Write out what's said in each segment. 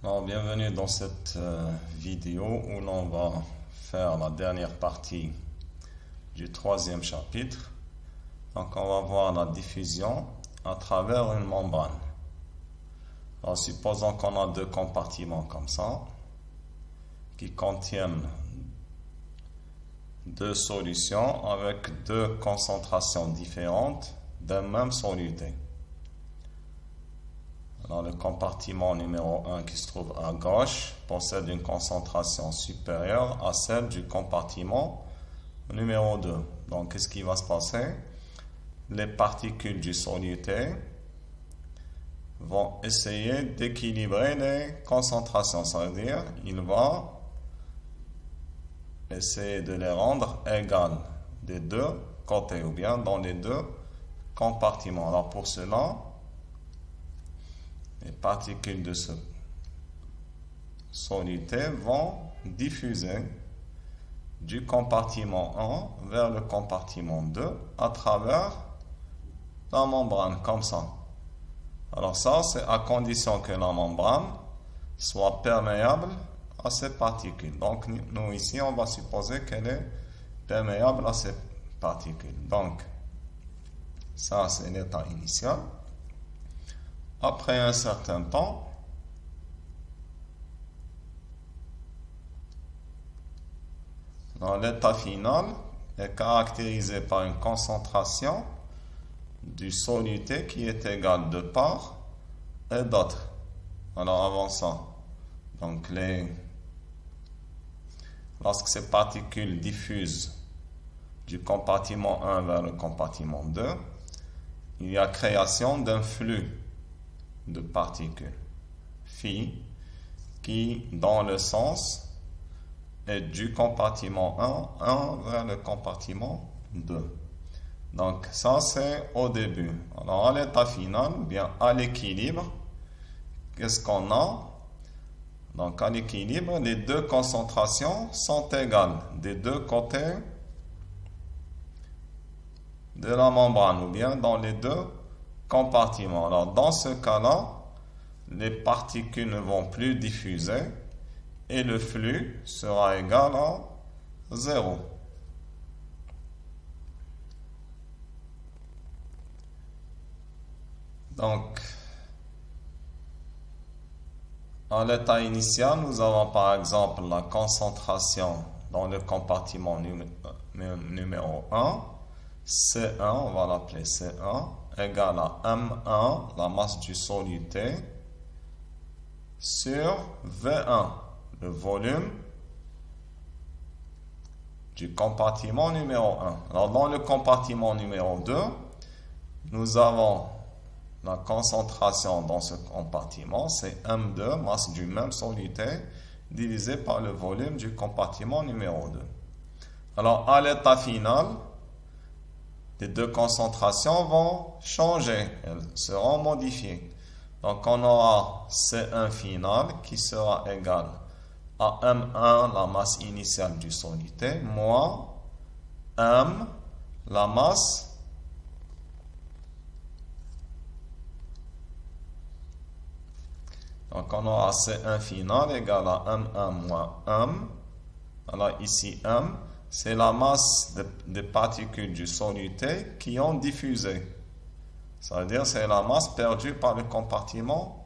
Alors, bienvenue dans cette vidéo où l'on va faire la dernière partie du troisième chapitre. Donc, on va voir la diffusion à travers une membrane. Alors, supposons qu'on a deux compartiments comme ça, qui contiennent deux solutions avec deux concentrations différentes d'un même soluté. Alors, le compartiment numéro 1 qui se trouve à gauche possède une concentration supérieure à celle du compartiment numéro 2. Donc, qu'est-ce qui va se passer? Les particules du soluté vont essayer d'équilibrer les concentrations. Ça veut dire qu'il va essayer de les rendre égales des deux côtés ou bien dans les deux compartiments. Alors, pour cela, les particules de ce soluté vont diffuser du compartiment 1 vers le compartiment 2 à travers la membrane, comme ça. Alors ça, c'est à condition que la membrane soit perméable à ces particules. Donc, nous ici, on va supposer qu'elle est perméable à ces particules. Donc, ça, c'est l'état initial. Après un certain temps, l'état final est caractérisé par une concentration du soluté qui est égale de part et d'autre. Alors avant ça, donc lorsque ces particules diffusent du compartiment 1 vers le compartiment 2, il y a création d'un flux de particules phi qui, dans le sens, est du compartiment 1 vers le compartiment 2. Donc, ça, c'est au début. Alors, à l'état final, bien à l'équilibre, qu'est-ce qu'on a? Donc, à l'équilibre, les deux concentrations sont égales des deux côtés de la membrane, ou bien dans les deux compartiments. Alors, dans ce cas-là, les particules ne vont plus diffuser et le flux sera égal à 0. Donc, à l'état initial, nous avons par exemple la concentration dans le compartiment numéro 1, C1, on va l'appeler C1, égale à M1, la masse du soluté, sur V1, le volume du compartiment numéro 1. Alors, dans le compartiment numéro 2, nous avons la concentration dans ce compartiment, c'est M2, masse du même soluté, divisé par le volume du compartiment numéro 2. Alors, à l'état final, les deux concentrations vont changer, elles seront modifiées. Donc, on aura C1 final qui sera égal à M1, la masse initiale du soluté, moins M, la masse donc, on aura C1 final égal à M1 moins M. Alors, ici, M, c'est la masse des particules du soluté qui ont diffusé. Ça veut dire c'est la masse perdue par le compartiment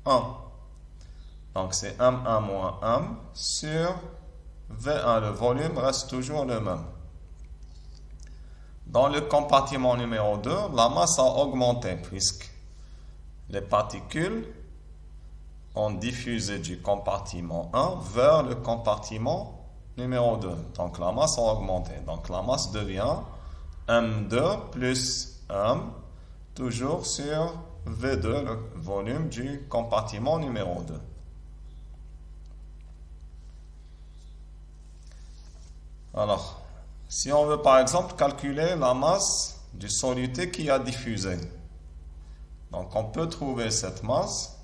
1. Donc, c'est M1 moins M sur V1. Le volume reste toujours le même. Dans le compartiment numéro 2, la masse a augmenté puisque les particules ont diffusé du compartiment 1 vers le compartiment numéro 2. Donc, la masse a augmenté. Donc, la masse devient M2 plus M, toujours sur V2, le volume du compartiment numéro 2. Alors, si on veut par exemple calculer la masse du soluté qui a diffusé, donc on peut trouver cette masse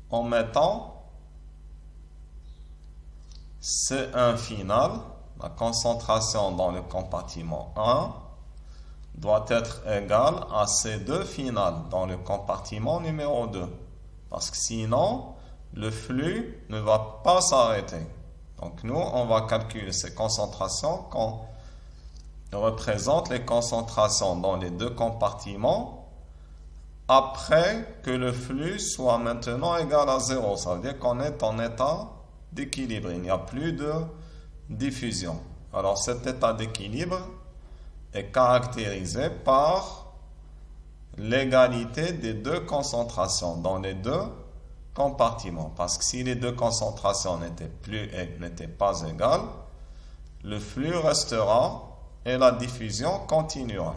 en mettant C1 final, la concentration dans le compartiment 1, doit être égale à C2 final dans le compartiment numéro 2. Parce que sinon, le flux ne va pas s'arrêter. Donc nous, on va calculer ces concentrations qu'on représente les concentrations dans les deux compartiments après que le flux soit maintenant égal à 0. Ça veut dire qu'on est en état d'équilibre. Il n'y a plus de diffusion. Alors cet état d'équilibre est caractérisé par l'égalité des deux concentrations dans les deux compartiments. Parce que si les deux concentrations n'étaient pas égales, le flux restera et la diffusion continuera.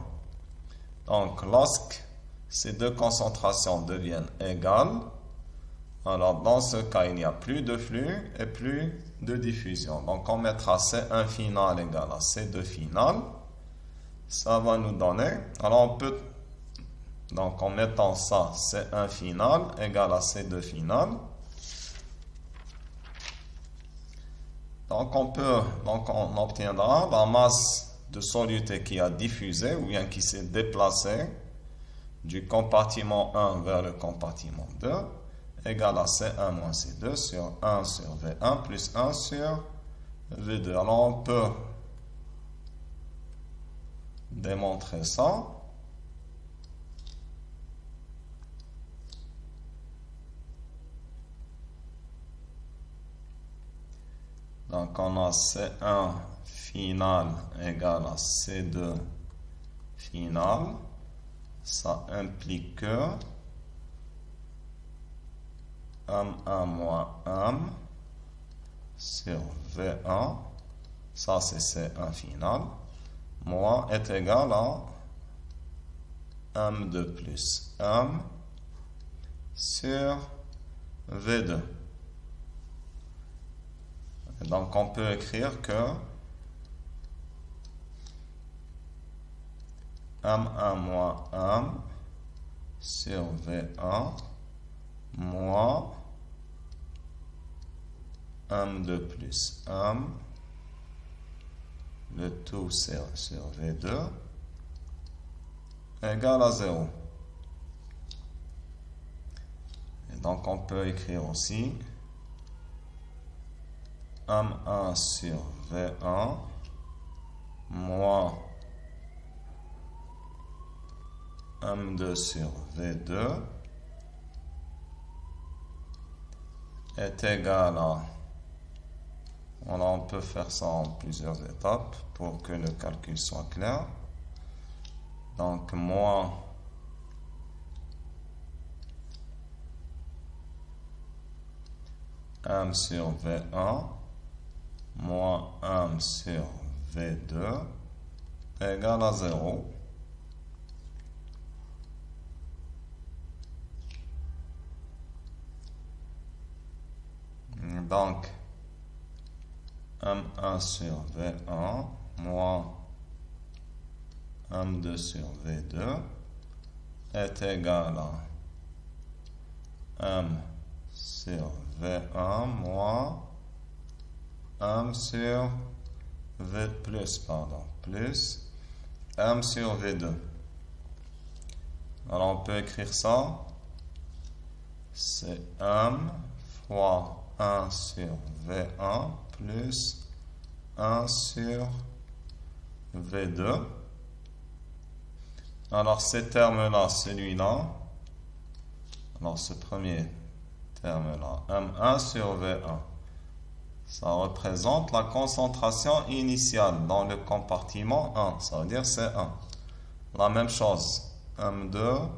Donc lorsque ces deux concentrations deviennent égales, alors dans ce cas, il n'y a plus de flux et plus de diffusion. Donc on mettra C1 final égal à C2 final. Ça va nous donner, alors on peut, donc en mettant ça, C1 final égal à C2 final. Donc on obtiendra la masse de soluté qui a diffusé ou bien qui s'est déplacée du compartiment 1 vers le compartiment 2 égale à C1 moins C2 sur 1 sur V1 plus 1 sur V2. Alors on peut démontrer ça. Donc on a C1 final égale à C2 final. Ça implique que M1 moins M sur V1, ça c'est C1 final, moins est égal à M2 plus M sur V2. Et donc on peut écrire que M1 moins M sur V1 moins M2 plus M, le tout sur V2, égale à 0. Et donc on peut écrire aussi M1 sur V1 moins M2 sur V2 est égal à, on peut faire ça en plusieurs étapes pour que le calcul soit clair. Donc moins M sur V1 moins M sur V2 égale à 0. Donc, M1 sur V1 moins M2 sur V2 est égal à M sur V1 moins M sur V plus M sur V2. Alors on peut écrire ça, c'est M fois 1 sur V1 plus 1 sur V2. Alors ces termes-là, celui-là, alors ce premier terme-là, M1 sur V1, ça représente la concentration initiale dans le compartiment 1, ça veut dire C1. La même chose, M2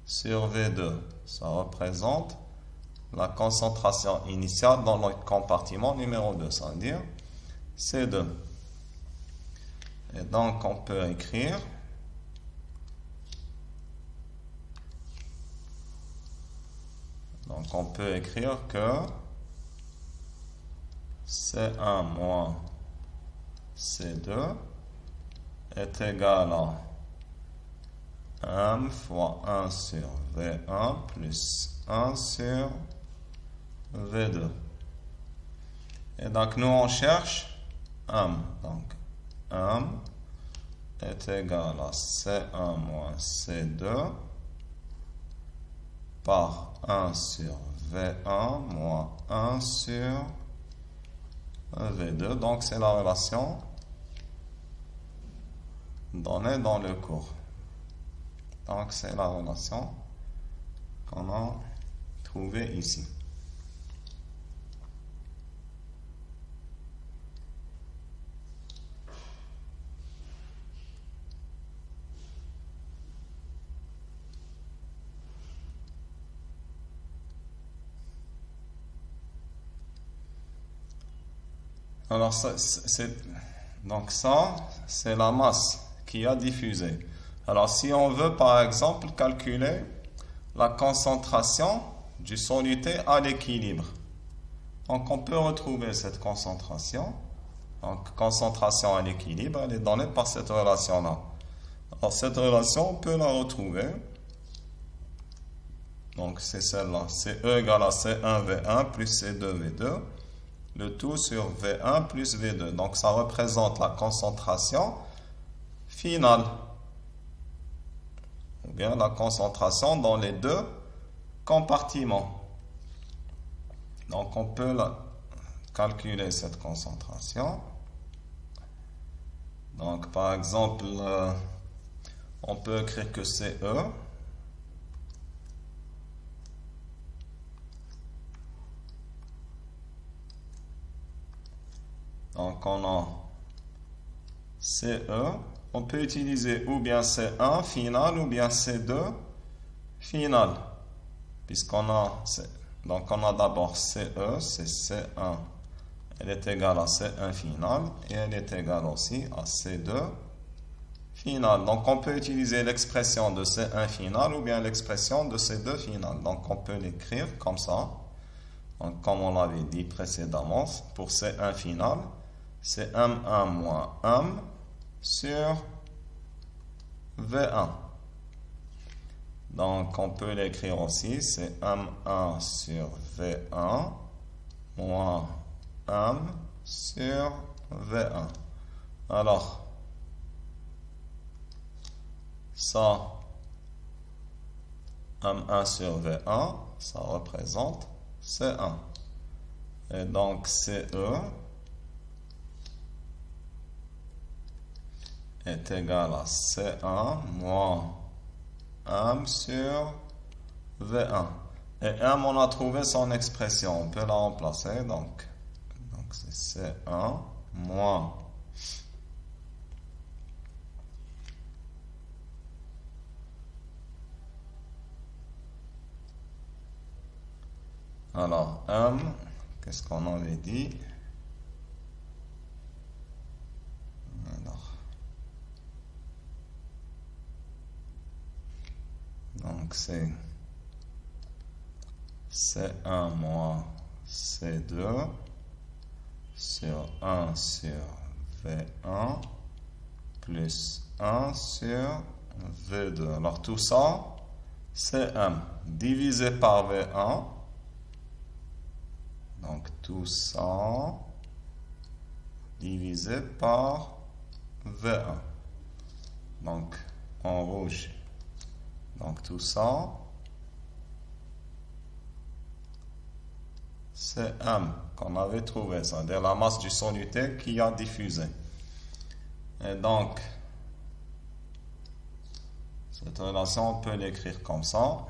sur V2, ça représente la concentration initiale dans le compartiment numéro 2, ça veut dire C2. Et donc on peut écrire que C1 moins C2 est égal à M fois 1 sur V1 plus 1 sur V2. Et donc nous on cherche M. Donc M est égal à C1 moins C2 par 1 sur V1 moins 1 sur V2. Donc, c'est la relation donnée dans le cours. Donc, c'est la relation qu'on a trouvée ici. Alors, donc ça, c'est la masse qui a diffusé. Alors, si on veut, par exemple, calculer la concentration du soluté à l'équilibre, donc on peut retrouver cette concentration. Donc, concentration à l'équilibre, elle est donnée par cette relation-là. Alors, cette relation, on peut la retrouver. Donc, c'est celle-là. CE égale à C1V1 plus C2V2. Le tout sur V1 plus V2. Donc, ça représente la concentration finale. Ou bien la concentration dans les deux compartiments. Donc, on peut calculer cette concentration. Donc, par exemple, on peut écrire que CE donc, on a CE. On peut utiliser ou bien C1 final ou bien C2 final. Puisqu'on a... Donc, on a d'abord CE, c'est C1. Elle est égale à C1 final. Et elle est égale aussi à C2 final. Donc, on peut utiliser l'expression de C1 final ou bien l'expression de C2 final. Donc, on peut l'écrire comme ça. Donc, comme on l'avait dit précédemment, pour C1 final, c'est M1 moins M sur V1. Donc, on peut l'écrire aussi, c'est M1 sur V1 moins M sur V1. Alors, ça, M1 sur V1, ça représente C1. Et donc, CE est égal à C1 moins M sur V1. Et M, on a trouvé son expression. On peut la remplacer. Donc c'est C1 moins alors M, qu'est-ce qu'on avait dit? Donc, c'est C1 moins C2 sur 1 sur V1 plus 1 sur V2. Alors, tout ça, c'est M divisé par V1. Donc, tout ça divisé par V1. Donc, en rouge. Donc, tout ça, c'est M qu'on avait trouvé, c'est-à-dire la masse du soluté qui a diffusé. Et donc, cette relation, on peut l'écrire comme ça.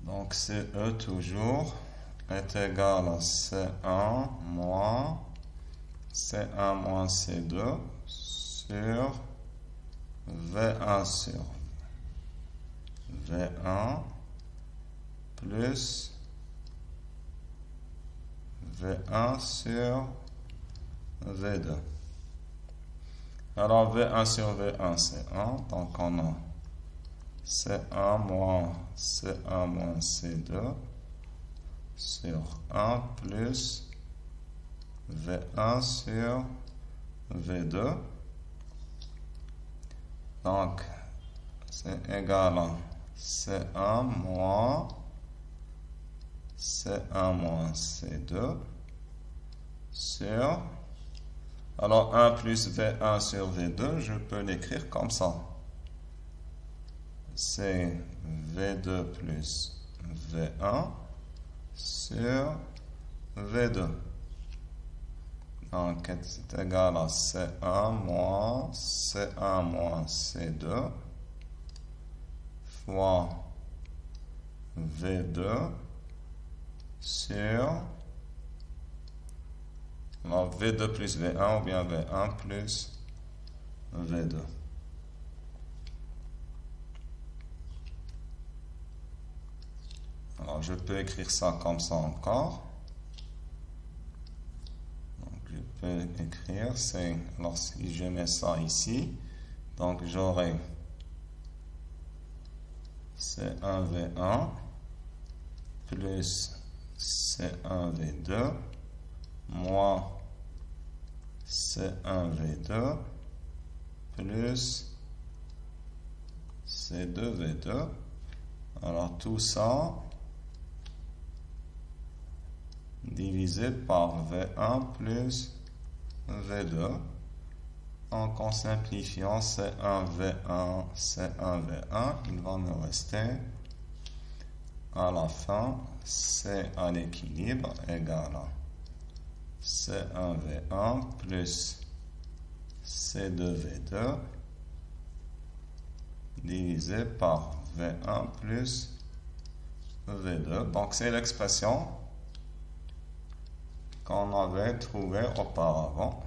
Donc, CE toujours est égal à C1 moins C2 sur V1 sur V1 plus V1 sur V2. Alors, V1 sur V1, c'est 1. Donc, on a C1 moins C2 sur 1 plus V1 sur V2. Donc, c'est égal à C1 moins C1 moins C2 sur... Alors 1 plus V1 sur V2, je peux l'écrire comme ça. C'est V2 plus V1 sur V2. Donc, c'est égal à C1 moins C2 fois V2 sur alors, V2 plus V1 ou bien V1 plus V2. Alors, je peux écrire ça comme ça encore. Donc, je peux écrire, c'est, alors si je mets ça ici, donc j'aurai C1V1 plus C1V2 moins C1V2 plus C2V2. Alors tout ça divisé par V1 plus V2. Donc en simplifiant C1V1, C1V1, il va me rester à la fin C à l'équilibre égal à C1V1 plus C2V2 divisé par V1 plus V2. Donc c'est l'expression qu'on avait trouvée auparavant.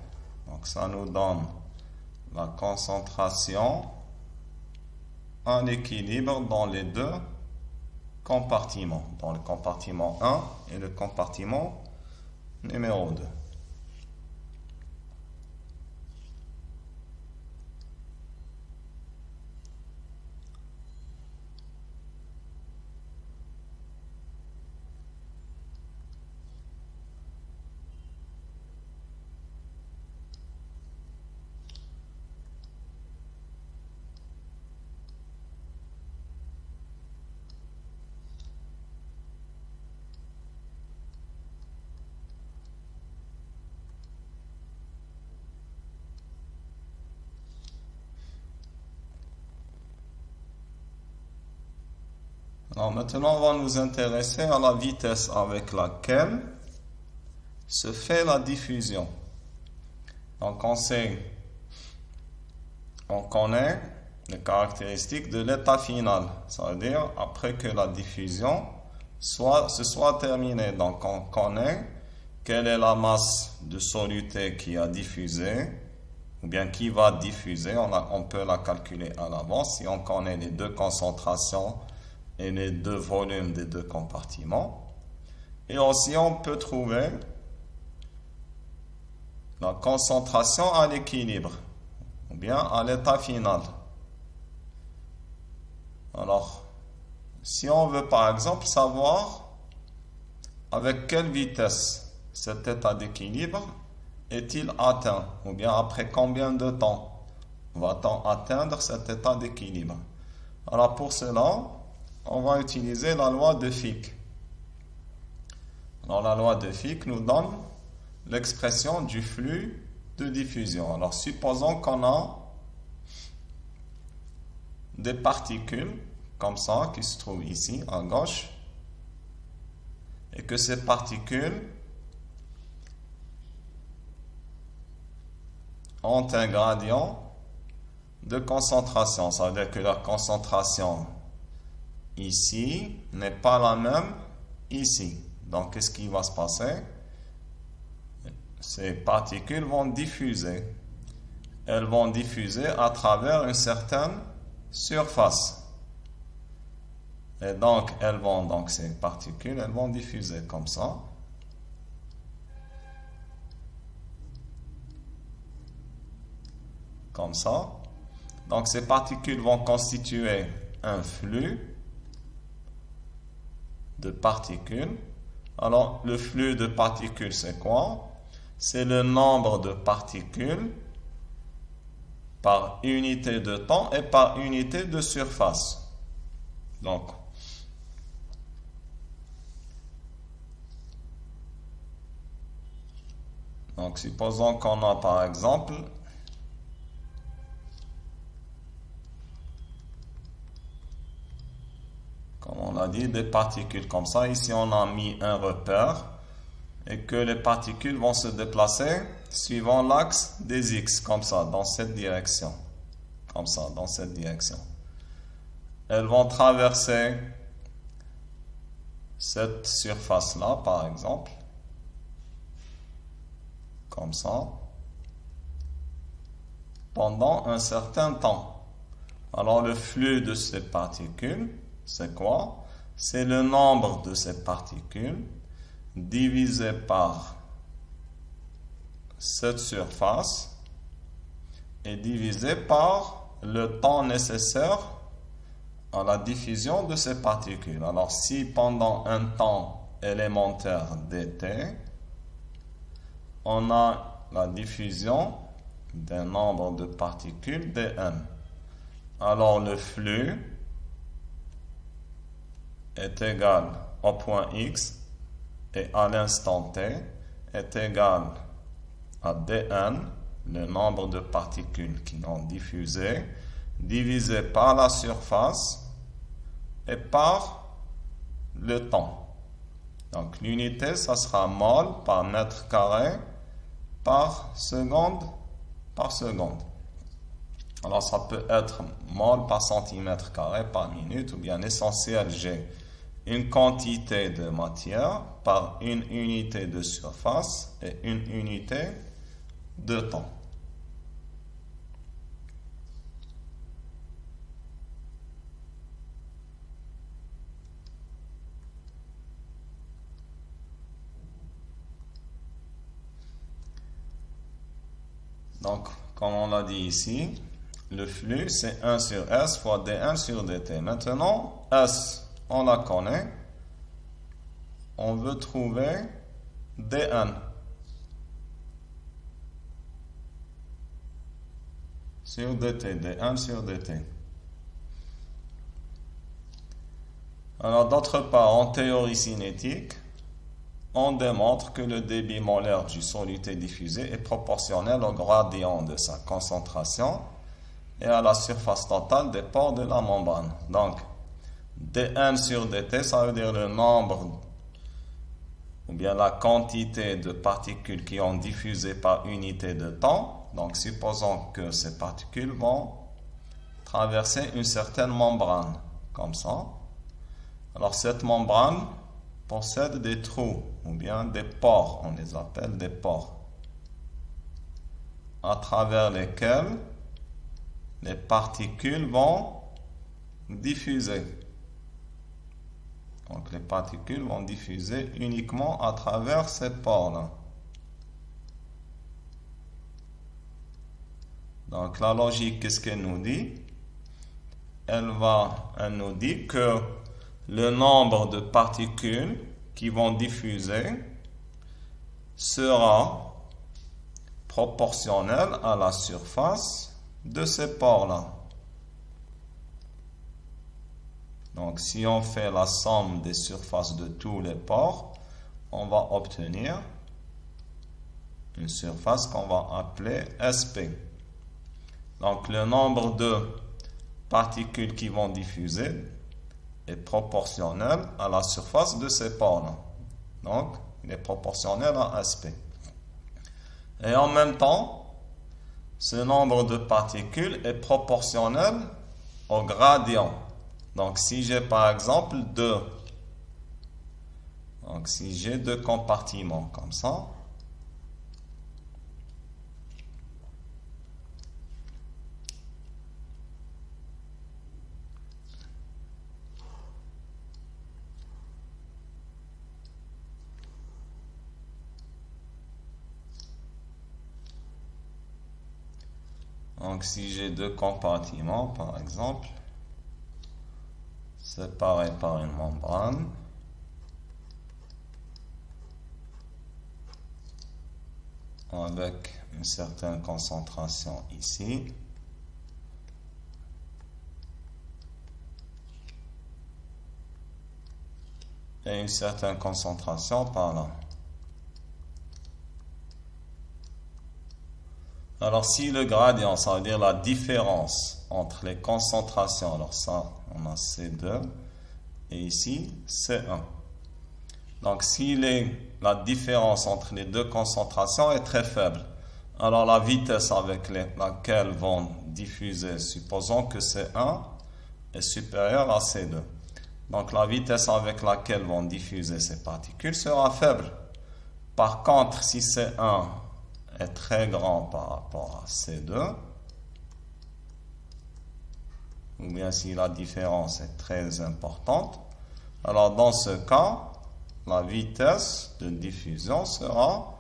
Donc ça nous donne la concentration en équilibre dans les deux compartiments, dans le compartiment 1 et le compartiment numéro 2. Alors maintenant, on va nous intéresser à la vitesse avec laquelle se fait la diffusion. Donc on connaît les caractéristiques de l'état final, ça veut dire après que la diffusion se soit terminée. Donc on connaît quelle est la masse de soluté qui a diffusé, ou bien qui va diffuser, on peut la calculer à l'avance si on connaît les deux concentrations et les deux volumes des deux compartiments. Et aussi on peut trouver la concentration à l'équilibre, ou bien à l'état final. Alors, si on veut par exemple savoir avec quelle vitesse cet état d'équilibre est-il atteint, ou bien après combien de temps va-t-on atteindre cet état d'équilibre. Alors pour cela, on va utiliser la loi de Fick. Alors la loi de Fick nous donne l'expression du flux de diffusion. Alors supposons qu'on a des particules comme ça qui se trouvent ici à gauche et que ces particules ont un gradient de concentration. Ça veut dire que la concentration ici n'est pas la même ici. Donc qu'est-ce qui va se passer? Ces particules vont diffuser. Elles vont diffuser à travers une certaine surface. Et donc, ces particules, elles vont diffuser comme ça. Comme ça. Donc, ces particules vont constituer un flux de particules. Alors, le flux de particules, c'est quoi? C'est le nombre de particules par unité de temps et par unité de surface. Donc, Donc, supposons qu'on a par exemple comme on l'a dit, des particules comme ça. Ici, on a mis un repère et que les particules vont se déplacer suivant l'axe des X, comme ça, dans cette direction. Comme ça, dans cette direction. Elles vont traverser cette surface-là, par exemple. Comme ça. Pendant un certain temps. Alors, le flux de ces particules, c'est quoi? C'est le nombre de ces particules divisé par cette surface et divisé par le temps nécessaire à la diffusion de ces particules. Alors, si pendant un temps élémentaire dt, on a la diffusion d'un nombre de particules dn, alors le flux est égal au point x et à l'instant t est égal à dn, le nombre de particules qui ont diffusé, divisé par la surface et par le temps. Donc l'unité, ça sera mol par mètre carré par seconde par seconde. Alors ça peut être mol par centimètre carré par minute, ou bien l'essentiel G, une quantité de matière par une unité de surface et une unité de temps. Donc, comme on l'a dit ici, le flux, c'est 1 sur S fois dN sur dt. Maintenant, S, on la connaît. On veut trouver dN. Sur dt, dN sur dt. Alors, d'autre part, en théorie cinétique, on démontre que le débit molaire du soluté diffusé est proportionnel au gradient de sa concentration et à la surface totale des pores de la membrane. Donc, dN sur dt, ça veut dire le nombre ou bien la quantité de particules qui ont diffusé par unité de temps. Donc, supposons que ces particules vont traverser une certaine membrane, comme ça. Alors, cette membrane possède des trous, ou bien des pores, on les appelle des pores, à travers lesquels les particules vont diffuser. Donc les particules vont diffuser uniquement à travers ces pores-là. Donc la logique, qu'est-ce qu'elle nous dit? Elle nous dit que le nombre de particules qui vont diffuser sera proportionnel à la surface de ces pores-là. Donc, si on fait la somme des surfaces de tous les pores, on va obtenir une surface qu'on va appeler SP. Donc, le nombre de particules qui vont diffuser est proportionnel à la surface de ces pores-là. Donc, il est proportionnel à SP. Et en même temps, ce nombre de particules est proportionnel au gradient. Donc, si j'ai par exemple deux compartiments comme ça, donc si j'ai deux compartiments par exemple, séparés par une membrane, avec une certaine concentration ici, et une certaine concentration par là. Alors, si le gradient, ça veut dire la différence entre les concentrations, alors ça, on a C2, et ici, C1. Donc, si la différence entre les deux concentrations est très faible, alors la vitesse avec laquelle vont diffuser, supposons que C1 est supérieure à C2. Donc, la vitesse avec laquelle vont diffuser ces particules sera faible. Par contre, si C1 est très grand par rapport à C2, ou bien si la différence est très importante, alors dans ce cas, la vitesse de diffusion sera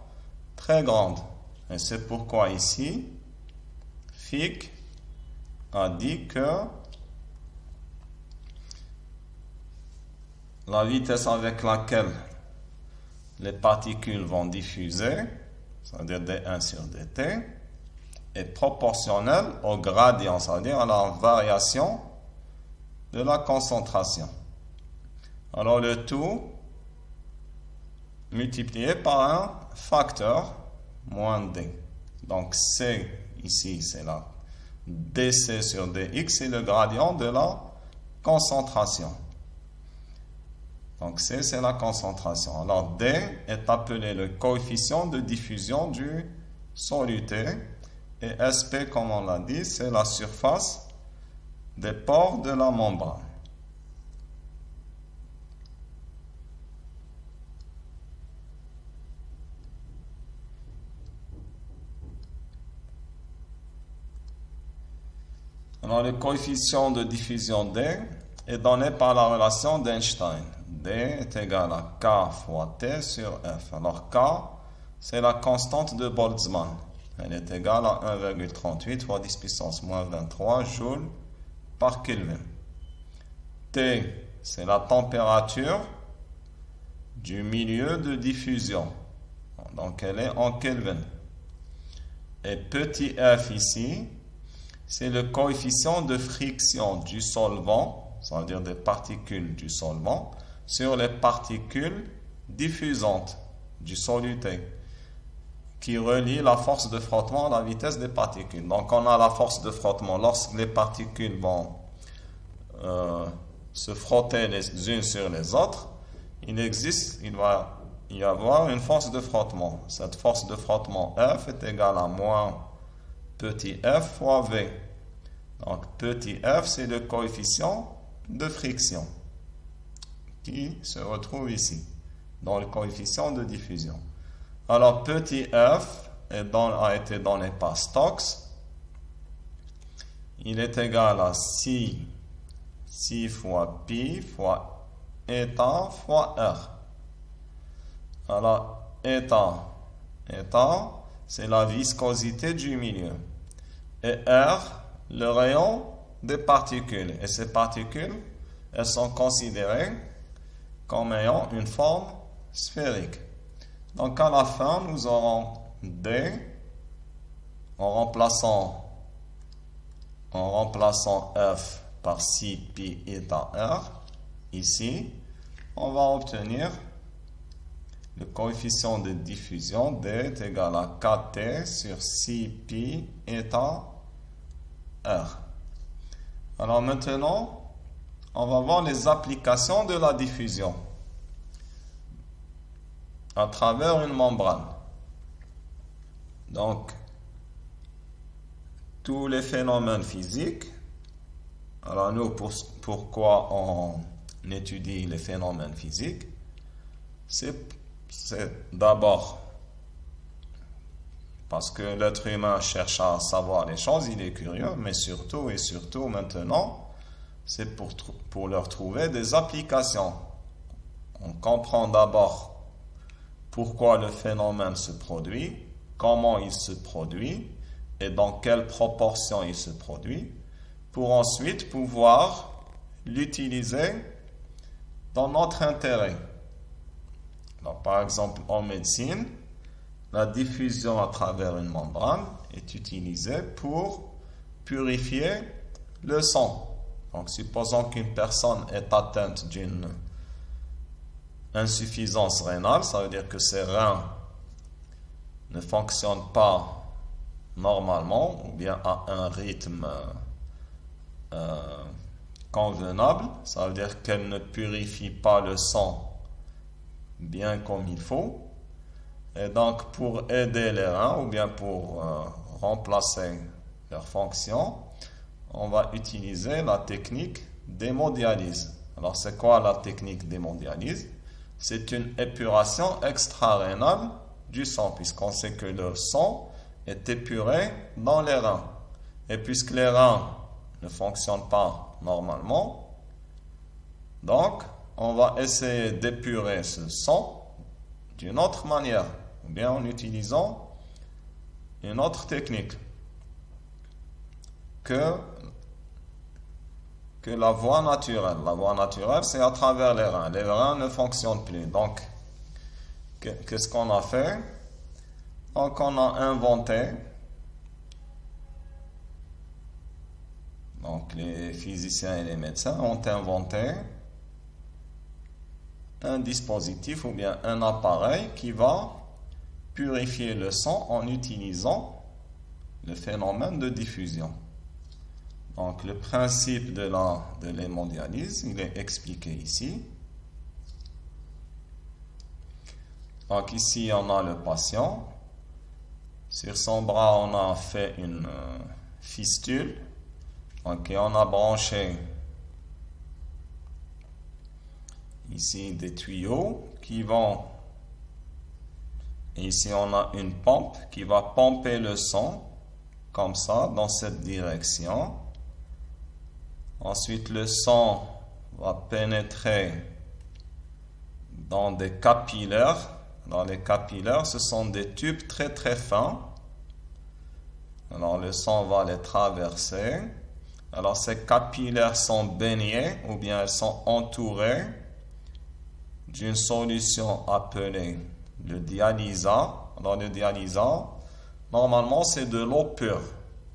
très grande. Et c'est pourquoi ici, Fick a dit que la vitesse avec laquelle les particules vont diffuser, c'est-à-dire d1 sur dt, est proportionnelle au gradient, c'est-à-dire à la variation de la concentration. Alors le tout multiplié par un facteur moins d. Donc C ici, c'est la dc sur dx, c'est le gradient de la concentration. Donc C, c'est la concentration. Alors D est appelé le coefficient de diffusion du soluté. Et SP, comme on l'a dit, c'est la surface des pores de la membrane. Alors le coefficient de diffusion D est donné par la relation d'Einstein. D est égal à K fois T sur F. Alors K, c'est la constante de Boltzmann. Elle est égale à 1,38 fois 10 puissance moins 23 joules par Kelvin. T, c'est la température du milieu de diffusion. Donc elle est en Kelvin. Et petit f ici, c'est le coefficient de friction du solvant, c'est-à-dire des particules du solvant, sur les particules diffusantes du soluté, qui relie la force de frottement à la vitesse des particules. Donc on a la force de frottement. Lorsque les particules vont se frotter les unes sur les autres, il va y avoir une force de frottement. Cette force de frottement F est égale à moins petit f fois V. Donc petit f, c'est le coefficient de friction qui se retrouve ici, dans le coefficient de diffusion. Alors petit f a été donné par Stokes. Il est égal à si fois pi fois eta fois r. Alors eta, c'est la viscosité du milieu. Et r, le rayon des particules. Et ces particules, elles sont considérées comme ayant une forme sphérique. Donc à la fin, nous aurons D en remplaçant F par si pi eta r. Ici, on va obtenir le coefficient de diffusion D est égal à kT sur si pi eta r. Alors maintenant, on va voir les applications de la diffusion à travers une membrane. Donc, tous les phénomènes physiques. Alors nous, pourquoi on étudie les phénomènes physiques? C'est d'abord parce que l'être humain cherche à savoir les choses, il est curieux, mais surtout maintenant, c'est pour leur trouver des applications. On comprend d'abord pourquoi le phénomène se produit, comment il se produit et dans quelle proportion il se produit, pour ensuite pouvoir l'utiliser dans notre intérêt. Alors, par exemple, en médecine, la diffusion à travers une membrane est utilisée pour purifier le sang. Donc, supposons qu'une personne est atteinte d'une insuffisance rénale, ça veut dire que ses reins ne fonctionnent pas normalement, ou bien à un rythme convenable, ça veut dire qu'elle ne purifie pas le sang bien comme il faut. Et donc, pour aider les reins, ou bien pour remplacer leur fonction, on va utiliser la technique d'hémodialyse. Alors, c'est quoi la technique d'hémodialyse? C'est une épuration extra-rénale du sang, puisqu'on sait que le sang est épuré dans les reins. Et puisque les reins ne fonctionnent pas normalement, donc on va essayer d'épurer ce sang d'une autre manière, ou bien en utilisant une autre technique que la voie naturelle. La voie naturelle, c'est à travers les reins. Les reins ne fonctionnent plus. Donc, qu'est-ce qu'on a fait? Donc, on a inventé, donc les physiciens et les médecins ont inventé un dispositif ou bien un appareil qui va purifier le sang en utilisant le phénomène de diffusion. Donc, le principe de l'hémodialyse, il est expliqué ici. Donc, ici, on a le patient. Sur son bras, on a fait une fistule. Donc, et on a branché ici des tuyaux qui vont... Ici, on a une pompe qui va pomper le sang, comme ça, dans cette direction. Ensuite, le sang va pénétrer dans des capillaires. Dans les capillaires, ce sont des tubes très très fins. Alors, le sang va les traverser. Alors, ces capillaires sont baignés ou bien elles sont entourées d'une solution appelée le dialysat. Alors, le dialysat, normalement, c'est de l'eau pure.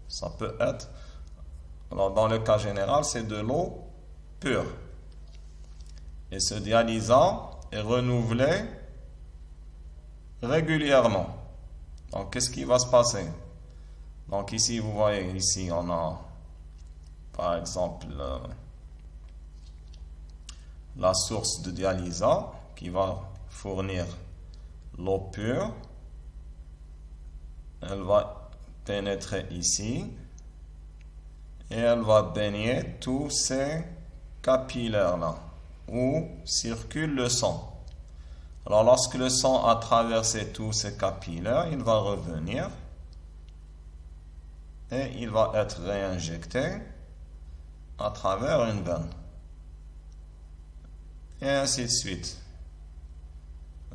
Ça peut être... Alors, dans le cas général, c'est de l'eau pure. Et ce dialysat est renouvelé régulièrement. Donc, qu'est-ce qui va se passer? Donc, ici, vous voyez, ici, on a, par exemple, la source de dialysat qui va fournir l'eau pure. Elle va pénétrer ici. Et elle va baigner tous ces capillaires-là, où circule le sang. Alors, lorsque le sang a traversé tous ces capillaires, il va revenir et il va être réinjecté à travers une veine. Et ainsi de suite,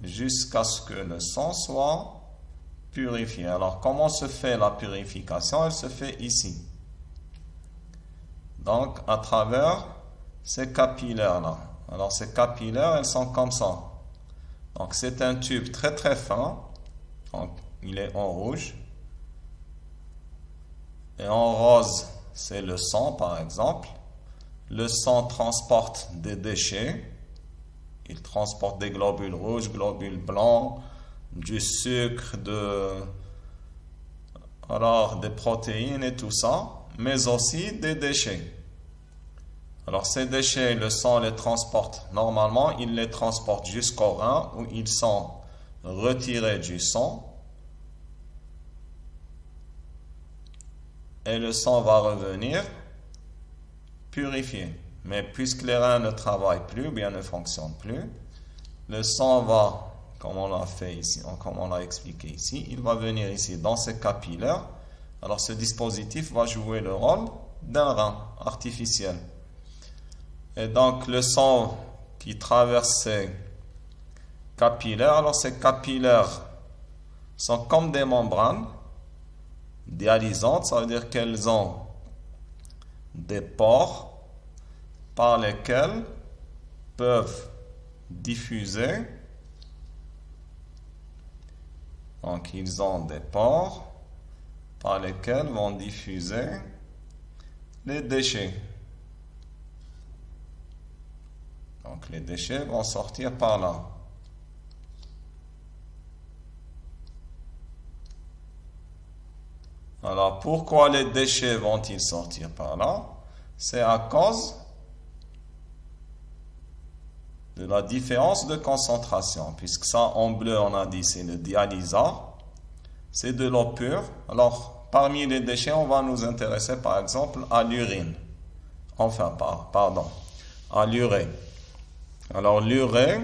jusqu'à ce que le sang soit purifié. Alors, comment se fait la purification? Elle se fait ici. Donc, à travers ces capillaires-là. Alors, ces capillaires, elles sont comme ça. Donc, c'est un tube très très fin. Donc, il est en rouge. Et en rose, c'est le sang, par exemple. Le sang transporte des déchets. Il transporte des globules rouges, globules blancs, du sucre, des protéines et tout ça, mais aussi des déchets. Alors, ces déchets, le sang les transporte. Normalement, il les transporte jusqu'au rein où ils sont retirés du sang. Et le sang va revenir purifié. Mais puisque les reins ne travaillent plus, ou bien ne fonctionnent plus, le sang va, comme on l'a fait ici, comme on l'a expliqué ici, il va venir ici dans ces capillaires. Alors, ce dispositif va jouer le rôle d'un rein artificiel. Et donc, le sang qui traverse ces capillaires, alors ces capillaires sont comme des membranes dialysantes, ça veut dire qu'elles ont des pores par lesquels peuvent diffuser. Donc, ils ont des pores par lesquels vont diffuser les déchets. Donc, les déchets vont sortir par là. Alors, pourquoi les déchets vont-ils sortir par là? C'est à cause de la différence de concentration, puisque ça, en bleu, on a dit, c'est le dialysat. C'est de l'eau pure. Alors, parmi les déchets, on va nous intéresser, par exemple, à l'urine. Enfin, pardon, à l'urée. Alors, l'urée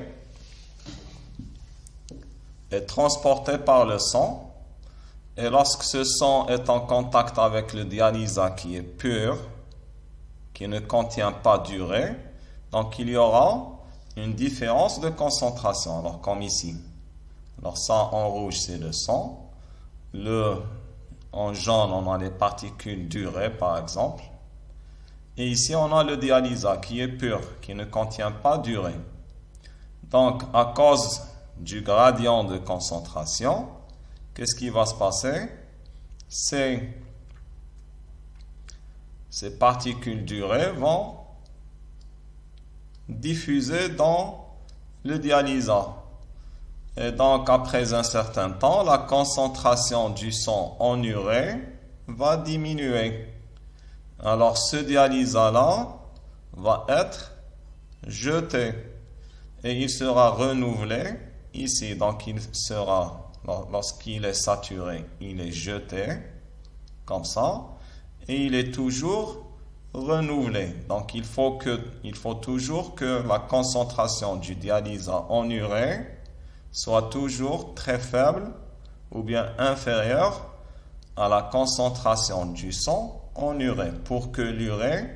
est transportée par le sang. Et lorsque ce sang est en contact avec le dialysat qui est pur, qui ne contient pas d'urée, donc il y aura une différence de concentration. Alors, comme ici. Alors, ça, en rouge, c'est le sang. En jaune, on a les particules d'urée, par exemple. Et ici, on a le dialysat qui est pur, qui ne contient pas d'urée. Donc, à cause du gradient de concentration, qu'est-ce qui va se passer? Ces particules d'urée vont diffuser dans le dialysat. Et donc, après un certain temps, la concentration du sang en urée va diminuer. Alors, ce dialysat-là va être jeté. Et il sera renouvelé ici. Donc, il sera, lorsqu'il est saturé, il est jeté, comme ça. Et il est toujours renouvelé. Donc, il faut toujours que la concentration du dialysat en urée soit toujours très faible ou bien inférieure à la concentration du sang en urée pour que l'urée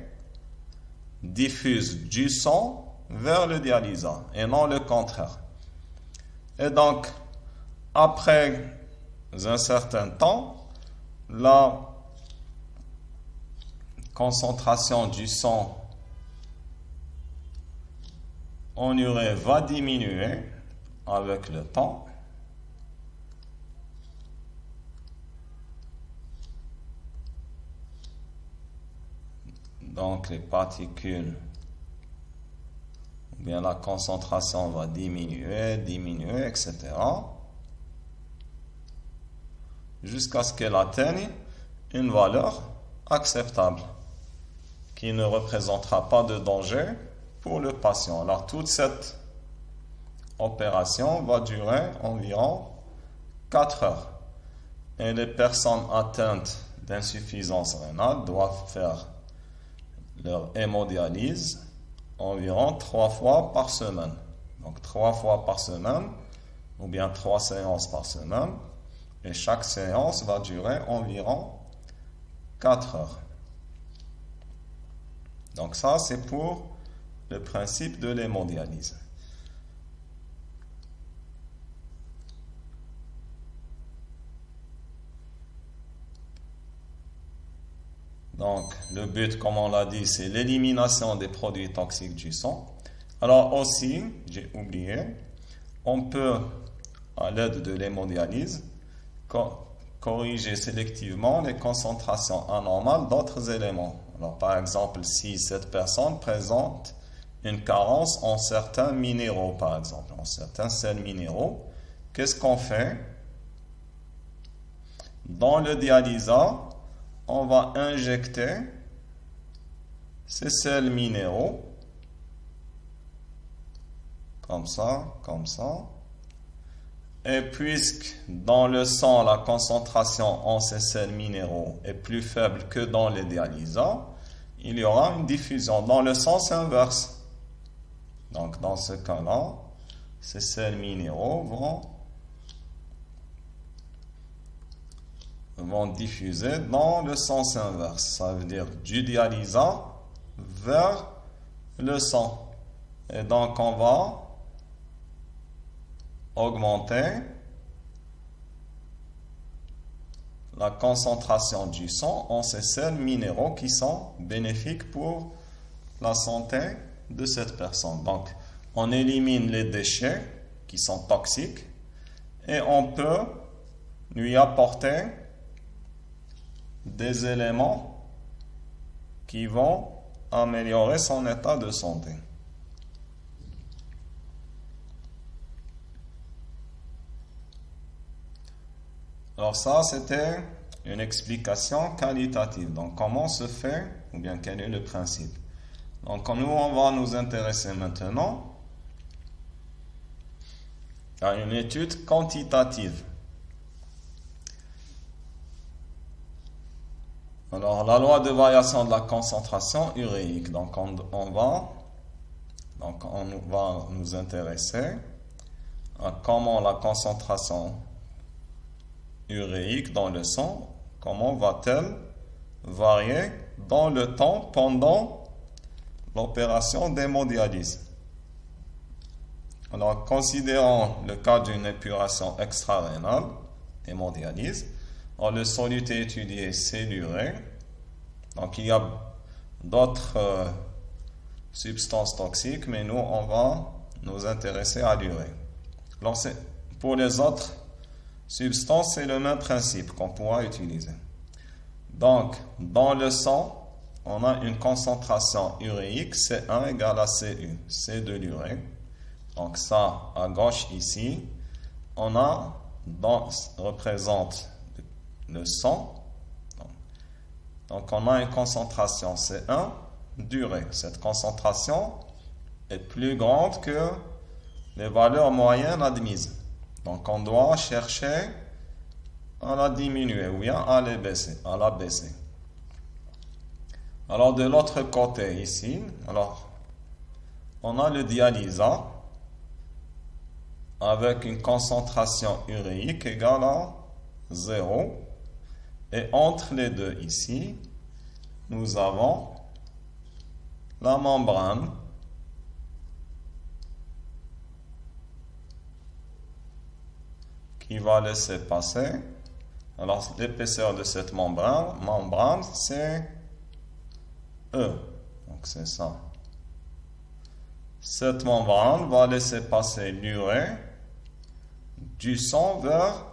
diffuse du sang vers le dialysat et non le contraire. Et donc, après un certain temps, la concentration du sang en urée va diminuer avec le temps. Donc les particules, ou bien la concentration va diminuer, etc. Jusqu'à ce qu'elle atteigne une valeur acceptable qui ne représentera pas de danger pour le patient. Alors toute cette opération va durer environ 4 heures. Et les personnes atteintes d'insuffisance rénale doivent faire leur hémodialyse environ 3 fois par semaine. Donc 3 fois par semaine, ou bien 3 séances par semaine. Et chaque séance va durer environ 4 heures. Donc ça, c'est pour le principe de l'hémodialyse. Donc, le but, comme on l'a dit, c'est l'élimination des produits toxiques du sang. Alors aussi, j'ai oublié, on peut, à l'aide de l'hémodialyse, corriger sélectivement les concentrations anormales d'autres éléments. Alors, par exemple, si cette personne présente une carence en certains minéraux, par exemple, en certains sels minéraux, qu'est-ce qu'on fait? Dans le dialysat, on va injecter ces sels minéraux, comme ça, et puisque dans le sang, la concentration en ces sels minéraux est plus faible que dans les dialysats, il y aura une diffusion dans le sens inverse. Donc, dans ce cas-là, ces sels minéraux vont diffuser dans le sens inverse. Ça veut dire du dialysat vers le sang. Et donc, on va augmenter la concentration du sang en ces sels minéraux qui sont bénéfiques pour la santé de cette personne. Donc, on élimine les déchets qui sont toxiques et on peut lui apporter des éléments qui vont améliorer son état de santé. Alors ça, c'était une explication qualitative. Donc, comment se fait, ou bien quel est le principe? Donc, nous, on va nous intéresser maintenant à une étude quantitative. Alors, la loi de variation de la concentration uréique. Donc, on va nous intéresser à comment la concentration uréique dans le sang, comment va-t-elle varier dans le temps pendant l'opération d'hémodialyse. Alors, considérons le cas d'une épuration extra-rénale, hémodialyse. Alors, le soluté étudié, c'est l'urée. Donc, il y a d'autres substances toxiques, mais nous, on va nous intéresser à l'urée. Alors, pour les autres substances, c'est le même principe qu'on pourra utiliser. Donc, dans le sang, on a une concentration uréique, C1 égale à Cu, C de l'urée. Donc, ça, à gauche ici, représente le sang. Donc, on a une concentration C1 d'urée. Cette concentration est plus grande que les valeurs moyennes admises. Donc, on doit chercher à la diminuer ou bien à la baisser. Alors, de l'autre côté ici, on a le dialysat avec une concentration uréique égale à 0. Et entre les deux ici, nous avons la membrane qui va laisser passer. Alors, l'épaisseur de cette membrane, c'est E. Donc, c'est ça. Cette membrane va laisser passer l'urée du sang vers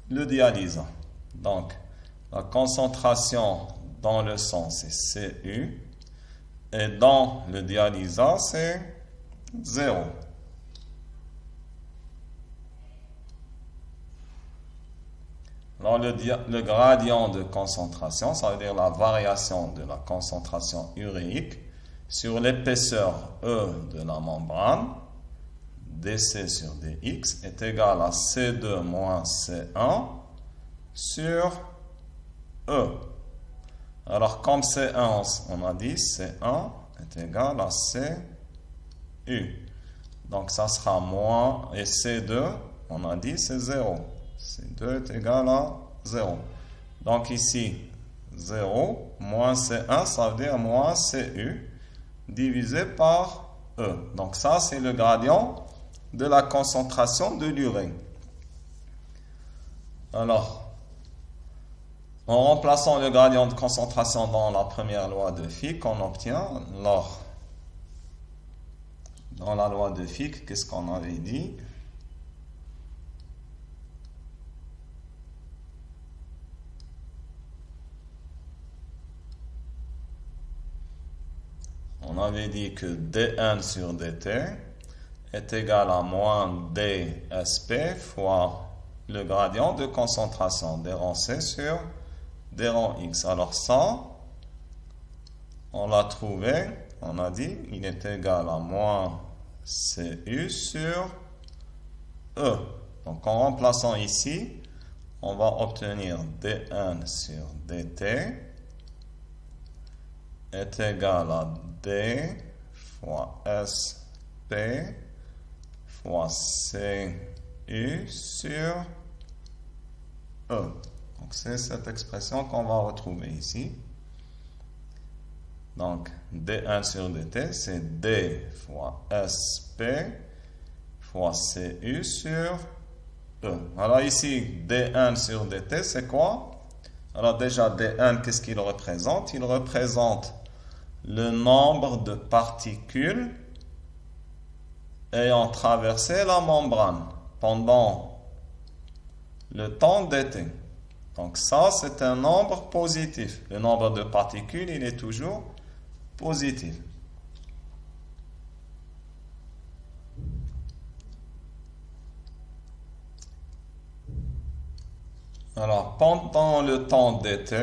le dialysat. Donc, la concentration dans le sang, c'est Cu. Et dans le dialysat, c'est 0. Alors, le gradient de concentration, ça veut dire la variation de la concentration uréique sur l'épaisseur E de la membrane, dC sur dx, est égal à C2 moins C1 sur E. Alors, comme C1, on a dit C1 est égal à CU. Donc, ça sera moins, et C2, on a dit c'est 0. C2 est égal à 0. Donc, ici, 0 moins C1, ça veut dire moins CU divisé par E. Donc, ça, c'est le gradient de la concentration de l'urée. Alors, en remplaçant le gradient de concentration dans la première loi de Fick, on obtient, dans la loi de Fick, qu'est-ce qu'on avait dit? On avait dit que dN sur dt est égal à moins dsp fois le gradient de concentration d rang C sur d rang X. Alors ça, on l'a trouvé, on a dit, il est égal à moins Cu sur E. Donc en remplaçant ici, on va obtenir dN sur dt est égal à D fois SP fois CU sur E. Donc, c'est cette expression qu'on va retrouver ici. Donc, D1 sur dt, c'est D fois SP fois CU sur E. Alors, ici, D1 sur dt, c'est quoi? Alors, déjà, D1, qu'est-ce qu'il représente? Il représente le nombre de particules ayant traversé la membrane pendant le temps dt. Donc ça, c'est un nombre positif. Le nombre de particules, il est toujours positif. Alors, pendant le temps dt,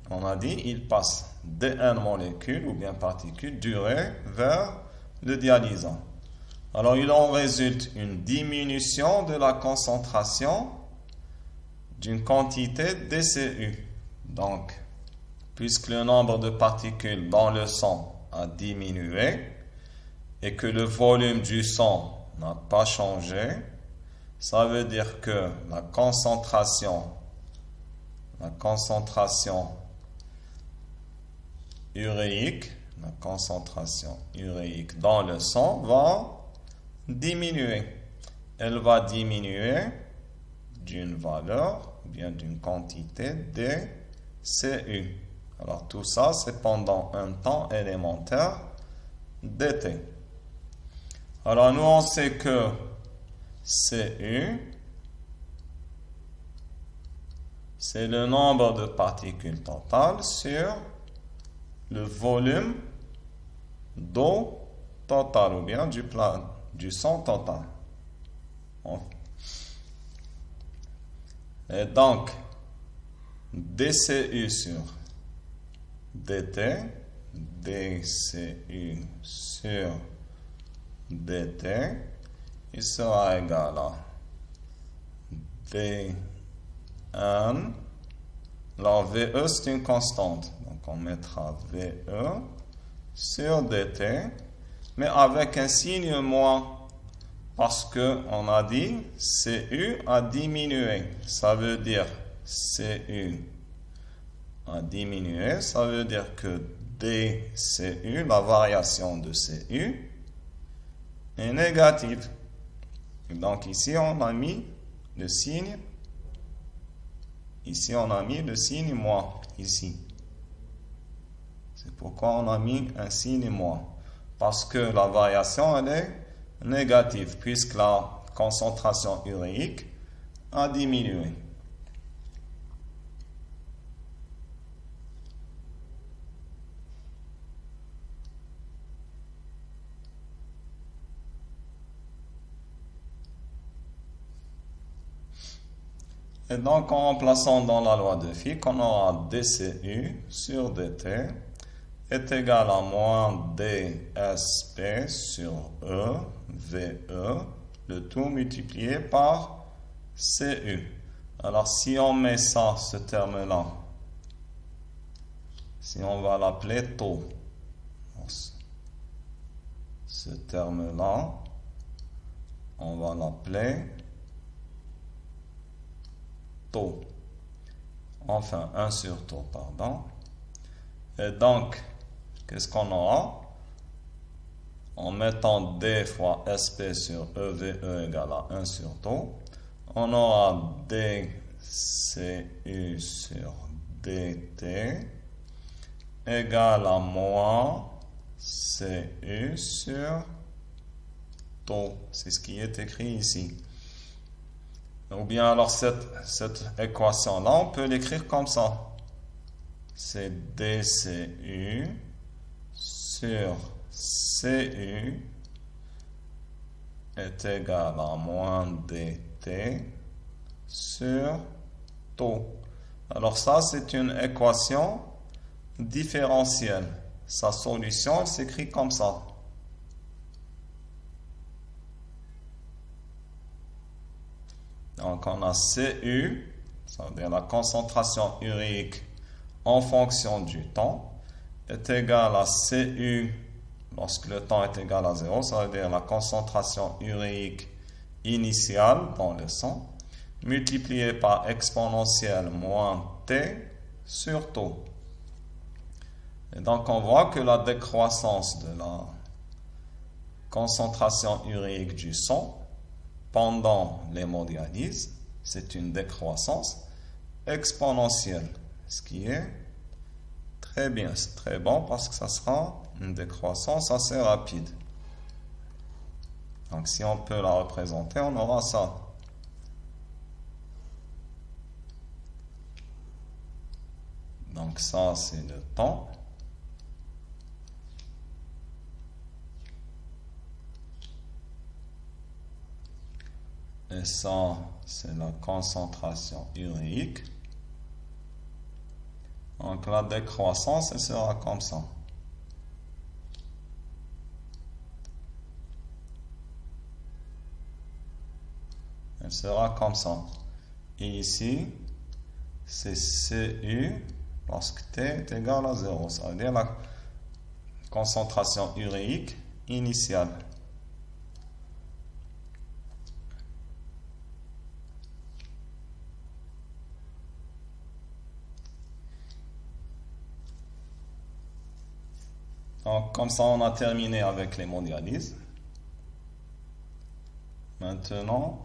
on a dit, il passe dn molécules ou bien particules durées vers le dialysant. Alors, il en résulte une diminution de la concentration d'une quantité dCU. Donc, puisque le nombre de particules dans le sang a diminué et que le volume du sang n'a pas changé, ça veut dire que la concentration uréique dans le sang va diminuer. Elle va diminuer d'une valeur, ou bien d'une quantité dCU. Alors tout ça, c'est pendant un temps élémentaire dt. Alors nous, on sait que CU, c'est le nombre de particules totales sur le volume d'eau total, ou bien du sang total. Et donc, dCU sur dt, dCU sur dt, il sera égal à dN. Alors, VE, c'est une constante. Donc, on mettra VE sur dt, mais avec un signe moins. Parce qu'on a dit CU a diminué. Ça veut dire CU a diminué. Ça veut dire que dCU, la variation de CU, est négative. Donc ici, on a mis le signe. Ici, on a mis le signe moins. Ici. C'est pourquoi on a mis un signe moins. Parce que la variation, elle est négative, puisque la concentration uréique a diminué. Et donc, en remplaçant dans la loi de Fick, on aura dCU sur dt est égal à moins dSP sur E, VE, le tout multiplié par CU. Alors, si on met ça, ce terme-là, si on va l'appeler taux, ce terme-là, on va l'appeler taux. Enfin, 1 sur taux, pardon. Et donc, qu'est-ce qu'on aura? En mettant D fois SP sur EVE égale à 1 sur taux, on aura dCU sur dt égale à moins CU sur taux. C'est ce qui est écrit ici. Ou bien alors cette équation-là, on peut l'écrire comme ça. C'est dCU sur CU est égal à moins dt sur taux. Alors ça, c'est une équation différentielle. Sa solution, elle s'écrit comme ça. Donc on a CU, ça veut dire la concentration uréique en fonction du temps, est égal à CU lorsque le temps est égal à 0, ça veut dire la concentration uréique initiale dans le sang, multiplié par exponentielle moins T sur taux. Et donc on voit que la décroissance de la concentration uréique du sang pendant l'hémodialyse, c'est une décroissance exponentielle, ce qui est très bien, c'est très bon parce que ça sera une décroissance assez rapide. Donc si on peut la représenter, on aura ça. Donc ça, c'est le temps. Et ça, c'est la concentration uréique. Donc la décroissance, elle sera comme ça. Elle sera comme ça. Et ici, c'est Cu lorsque T est égal à 0. Ça veut dire la concentration uréique initiale. Donc, comme ça, on a terminé avec l'hémodialyse. Maintenant,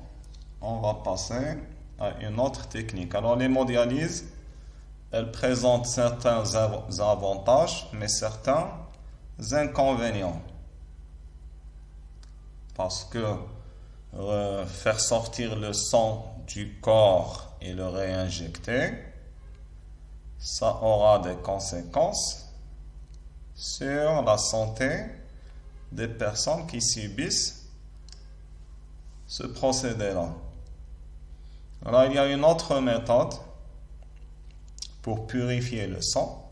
on va passer à une autre technique. Alors, l'hémodialyse, elle présente certains avantages, mais certains inconvénients. Parce que faire sortir le sang du corps et le réinjecter, ça aura des conséquences sur la santé des personnes qui subissent ce procédé-là. Alors, il y a une autre méthode pour purifier le sang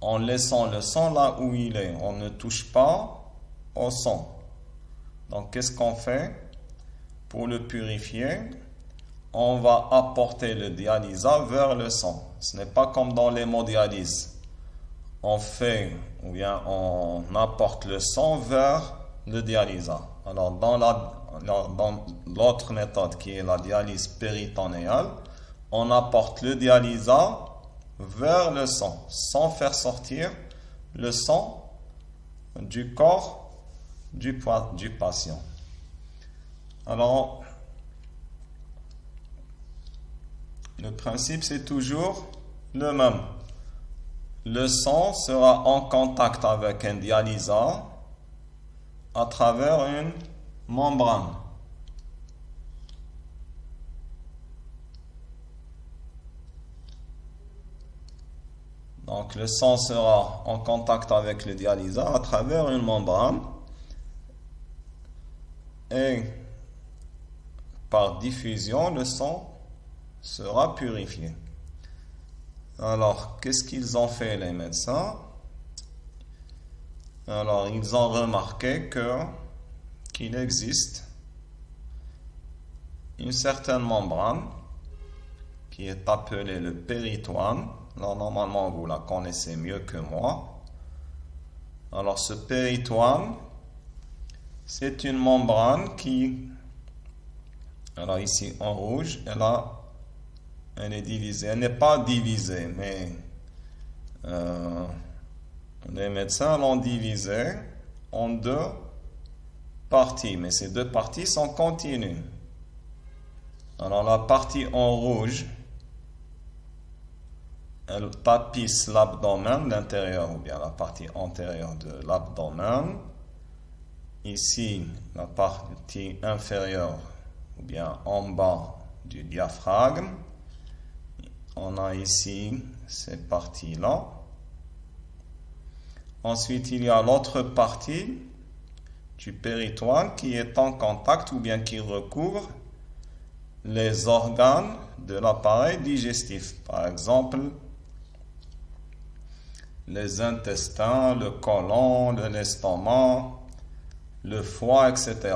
en laissant le sang là où il est. On ne touche pas au sang. Donc, qu'est-ce qu'on fait pour le purifier? On va apporter le dialysat vers le sang. Ce n'est pas comme dans l'hémodialyse. On fait, ou bien on apporte le sang vers le dialysat. Alors, dans l'autre méthode qui est la dialyse péritonéale, on apporte le dialysat vers le sang, sans faire sortir le sang du corps du patient. Alors, le principe, c'est toujours le même. Le sang sera en contact avec un dialysat à travers une membrane. Donc le sang sera en contact avec le dialysat à travers une membrane et par diffusion, le sang sera purifié. Alors, qu'est-ce qu'ils ont fait les médecins? Alors, ils ont remarqué qu'il existe une certaine membrane qui est appelée le péritoine. Alors, normalement, vous la connaissez mieux que moi. Alors, ce péritoine, c'est une membrane qui, alors ici en rouge, elle est divisée. Elle n'est pas divisée, mais les médecins l'ont divisée en deux parties. Mais ces deux parties sont continues. Alors la partie en rouge, elle tapisse l'abdomen, l'intérieur ou bien la partie antérieure de l'abdomen. Ici, la partie inférieure ou bien en bas du diaphragme. On a ici ces parties-là. Ensuite, il y a l'autre partie du péritoine qui est en contact ou bien qui recouvre les organes de l'appareil digestif. Par exemple, les intestins, le côlon, l'estomac, le foie, etc.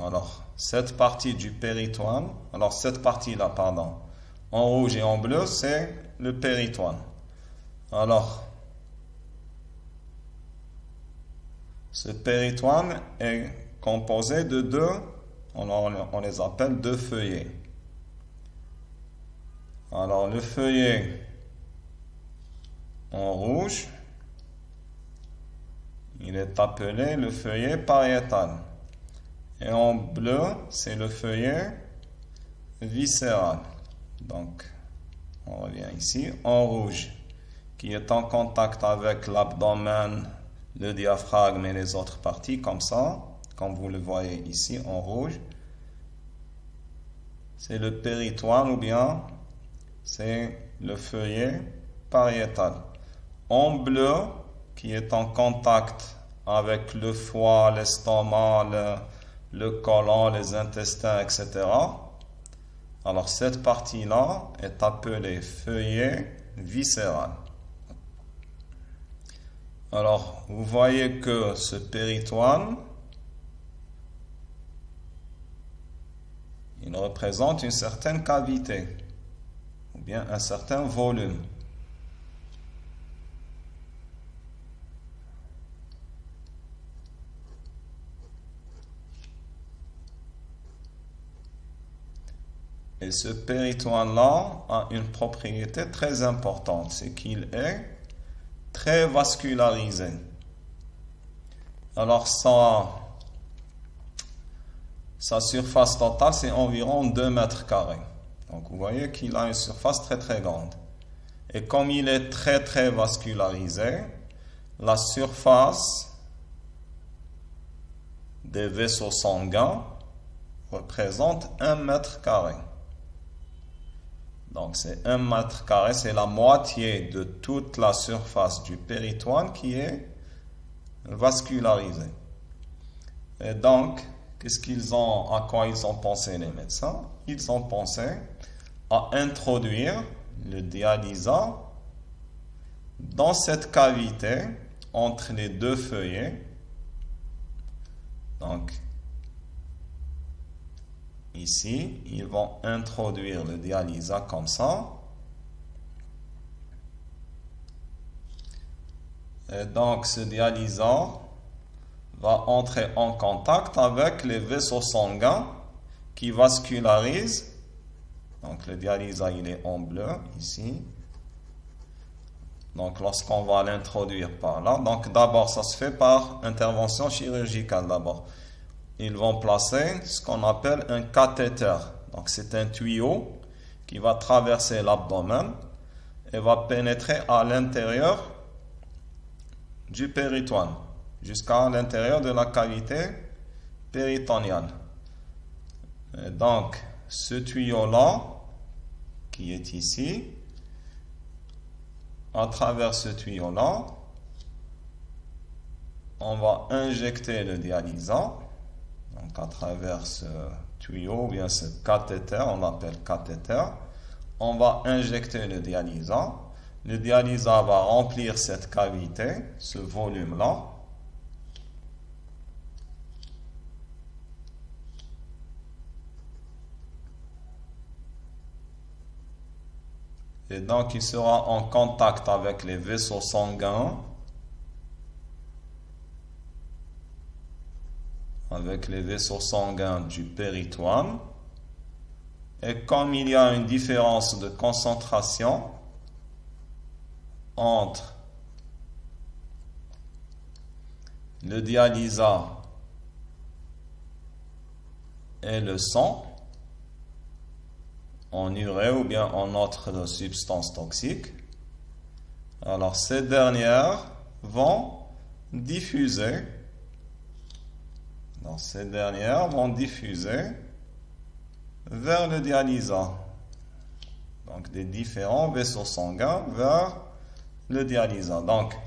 Alors, cette partie du péritoine, cette partie-là, pardon, en rouge et en bleu, c'est le péritoine. Alors, ce péritoine est composé de deux, on les appelle deux feuillets. Alors, le feuillet en rouge, il est appelé le feuillet pariétal. Et en bleu, c'est le feuillet viscéral. Donc, on revient ici, en rouge, qui est en contact avec l'abdomen, le diaphragme et les autres parties, comme ça, comme vous le voyez ici, en rouge. C'est le péritoine ou bien c'est le feuillet pariétal. En bleu, qui est en contact avec le foie, l'estomac, le côlon, les intestins, etc. Alors cette partie-là est appelée feuillet viscéral. Alors vous voyez que ce péritoine, il représente une certaine cavité ou bien un certain volume. Et ce péritoine-là a une propriété très importante, c'est qu'il est très vascularisé. Alors sa surface totale, c'est environ 2 mètres carrés. Donc vous voyez qu'il a une surface très très grande. Et comme il est très très vascularisé, la surface des vaisseaux sanguins représente 1 mètre carré. Donc c'est 1 mètre carré, c'est la moitié de toute la surface du péritoine qui est vascularisée. Et donc, à quoi ils ont pensé les médecins? Ils ont pensé à introduire le dialysat dans cette cavité entre les deux feuillets. Donc, ici, ils vont introduire le dialysat comme ça. Et donc, ce dialysat va entrer en contact avec les vaisseaux sanguins qui vascularisent. Donc, le dialysat, il est en bleu, ici. Donc, lorsqu'on va l'introduire par là. Donc, d'abord, ça se fait par intervention chirurgicale d'abord. Ils vont placer ce qu'on appelle un cathéter. Donc, c'est un tuyau qui va traverser l'abdomen et va pénétrer à l'intérieur du péritoine, jusqu'à l'intérieur de la cavité péritoniale. Et donc, ce tuyau-là, qui est ici, à travers ce tuyau-là, on va injecter le dialysat. Donc, à travers ce tuyau, ou bien ce cathéter, on l'appelle cathéter, on va injecter le dialysat. Le dialysat va remplir cette cavité, ce volume-là. Et donc, il sera en contact avec les vaisseaux sanguins, du péritoine. Et comme il y a une différence de concentration entre le dialysat et le sang, en urée ou bien en autre substance toxique, alors ces dernières vont diffuser. Donc, ces dernières vont diffuser vers le dialysat. Donc, des différents vaisseaux sanguins vers le dialysat. Donc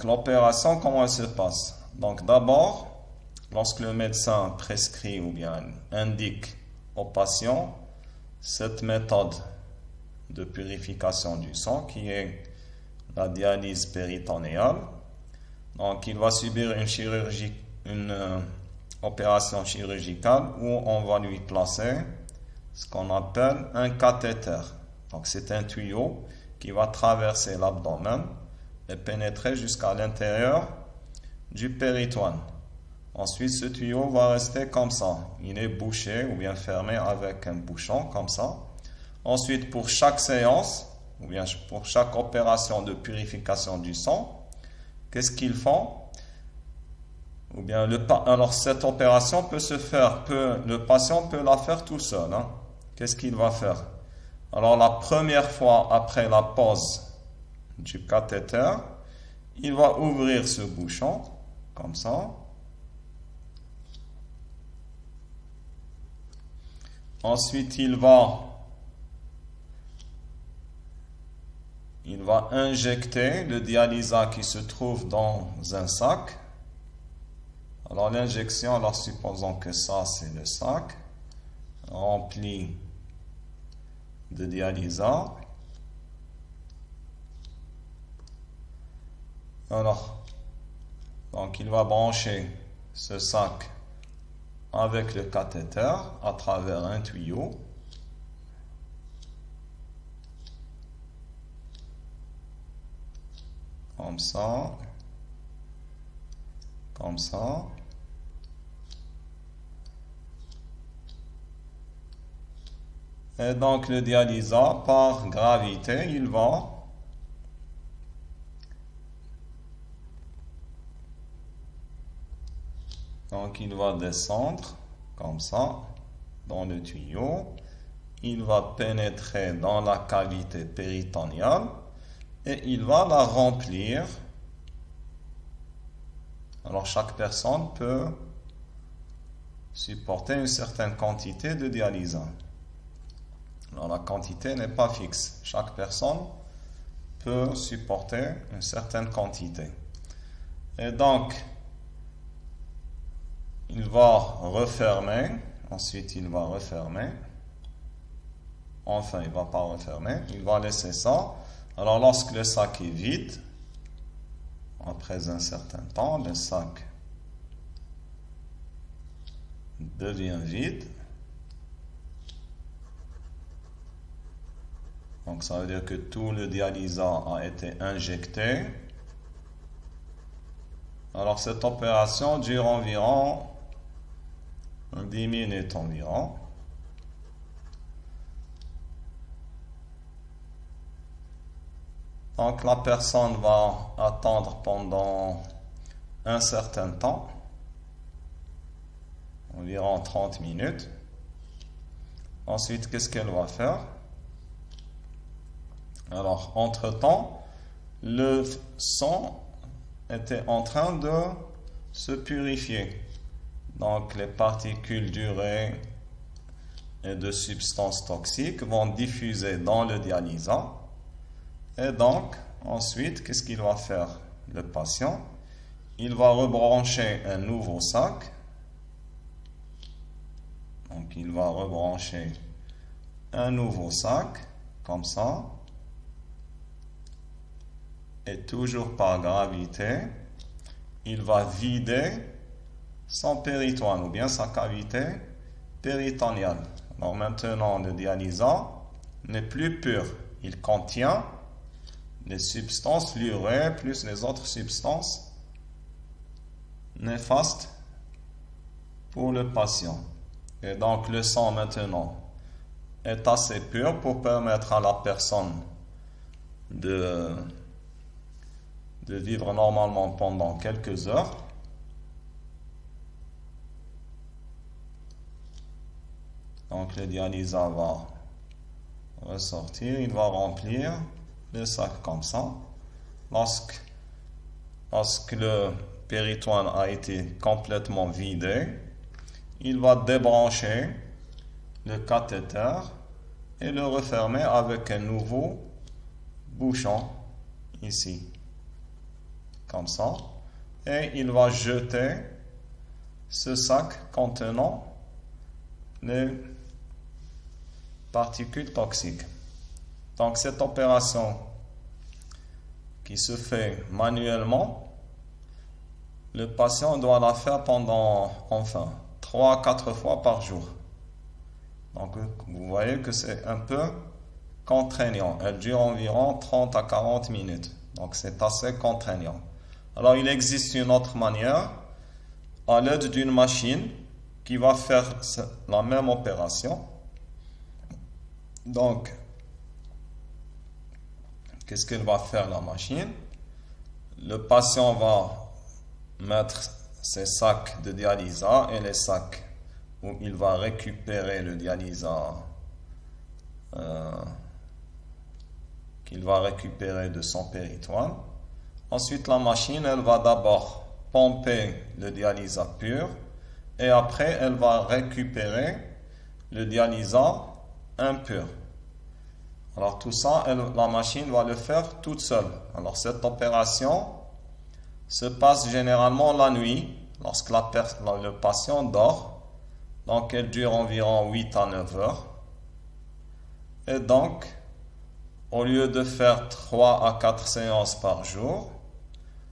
l'opération, comment elle se passe? Donc, d'abord, lorsque le médecin prescrit ou bien indique au patient cette méthode de purification du sang qui est la dialyse péritonéale, donc il va subir une opération chirurgicale où on va lui placer ce qu'on appelle un cathéter. Donc c'est un tuyau qui va traverser l'abdomen et pénétrer jusqu'à l'intérieur du péritoine. Ensuite, ce tuyau va rester comme ça. Il est bouché ou bien fermé avec un bouchon comme ça. Ensuite, pour chaque séance ou bien pour chaque opération de purification du sang, qu'est-ce qu'ils font? Ou bien alors cette opération peut se faire, le patient peut la faire tout seul. Qu'est-ce qu'il va faire? Alors la première fois après la pose du cathéter, il va ouvrir ce bouchon comme ça. Ensuite, il va injecter le dialysat qui se trouve dans un sac. Alors l'injection, alors supposons que ça c'est le sac rempli de dialysat. Alors, donc il va brancher ce sac avec le cathéter à travers un tuyau. Comme ça. Comme ça. Et donc le dialysat, par gravité, il va descendre comme ça dans le tuyau. Il va pénétrer dans la cavité péritonéale et il va la remplir. Alors chaque personne peut supporter une certaine quantité de dialysat. Alors la quantité n'est pas fixe. Chaque personne peut supporter une certaine quantité. Et donc, il va refermer. Ensuite, il va refermer. Enfin, il ne va pas refermer. Il va laisser ça. Alors, lorsque le sac est vide, après un certain temps, le sac devient vide. Donc, ça veut dire que tout le dialysat a été injecté. Alors, cette opération dure environ 10 minutes environ. Donc, la personne va attendre pendant un certain temps, environ 30 minutes. Ensuite, qu'est-ce qu'elle va faire? Alors, entre-temps, le sang était en train de se purifier. Donc, les particules d'urée et de substances toxiques vont diffuser dans le dialysat. Et donc, ensuite, qu'est-ce qu'il va faire, le patient? Il va rebrancher un nouveau sac. Donc, il va rebrancher un nouveau sac, comme ça. Et toujours par gravité, il va vider son péritoine ou bien sa cavité péritonéale. Alors maintenant, le dialysat n'est plus pur. Il contient les substances, l'urée, plus les autres substances néfastes pour le patient. Et donc le sang maintenant est assez pur pour permettre à la personne de vivre normalement pendant quelques heures. Donc le dialysat va ressortir, il va remplir le sac comme ça. Lorsque le péritoine a été complètement vidé, il va débrancher le cathéter et le refermer avec un nouveau bouchon ici. Comme ça, et il va jeter ce sac contenant les particules toxiques. Donc cette opération qui se fait manuellement, le patient doit la faire pendant 3 à 4 fois par jour. Donc vous voyez que c'est un peu contraignant. Elle dure environ 30 à 40 minutes. Donc c'est assez contraignant. Alors, il existe une autre manière, à l'aide d'une machine qui va faire la même opération. Donc, qu'est-ce qu'elle va faire, la machine? Le patient va mettre ses sacs de dialysat et les sacs où il va récupérer le dialysat qu'il va récupérer de son péritoine. Ensuite, la machine, elle va d'abord pomper le dialysat pur et après, elle va récupérer le dialysat impur. Alors, tout ça, la machine va le faire toute seule. Alors, cette opération se passe généralement la nuit lorsque le patient dort, donc elle dure environ 8 à 9 heures. Et donc, au lieu de faire 3 à 4 séances par jour,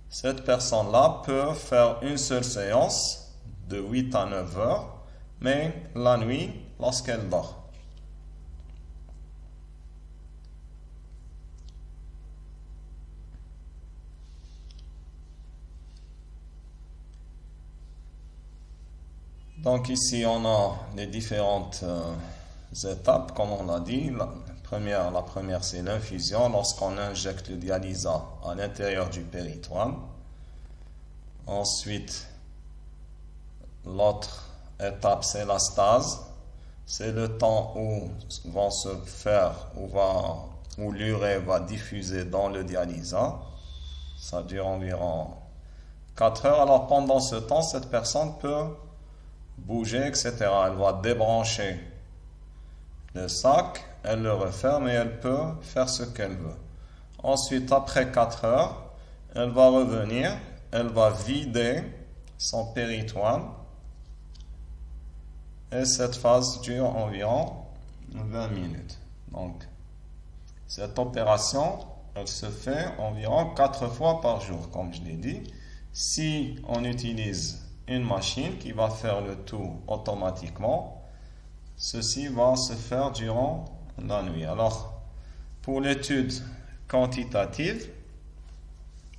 cette personne-là peut faire une seule séance de 8 à 9 heures, mais la nuit, lorsqu'elle dort. Donc ici, on a les différentes étapes, comme on l'a dit. La première c'est l'infusion, lorsqu'on injecte le dialysat à l'intérieur du péritoine. Ensuite, l'autre étape, c'est la stase. C'est le temps où vont se faire, où l'urée va diffuser dans le dialysat. Ça dure environ 4 heures. Alors pendant ce temps, cette personne peut bouger, etc. Elle va débrancher le sac, elle le referme et elle peut faire ce qu'elle veut. Ensuite, après 4 heures, elle va revenir, elle va vider son péritoine et cette phase dure environ 20 minutes. Donc, cette opération, elle se fait environ 4 fois par jour, comme je l'ai dit. Si on utilise une machine qui va faire le tout automatiquement, ceci va se faire durant la nuit. Alors, pour l'étude quantitative,